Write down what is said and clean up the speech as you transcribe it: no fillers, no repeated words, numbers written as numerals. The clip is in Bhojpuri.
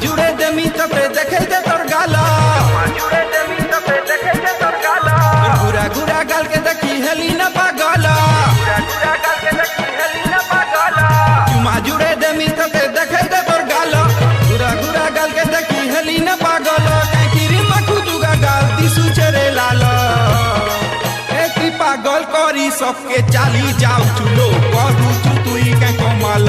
जुड़े देमी तबे देखे दे तोर गाला जुड़े देमी तबे देखे दे तोर गाला गुरा गुरा गाल के देखी हेली न पागला गुरा गुरा गाल के देखी हेली न पागला चुमा जुड़े देमी तबे देखे दे तोर गाला गुरा गुरा गाल के देखी हेली न पागला काई किरी मखु दुगा गाल दिसु चेरे लाला एक पागल करी सबके चाली जाऊ चुलो करू चुतुई के कमाल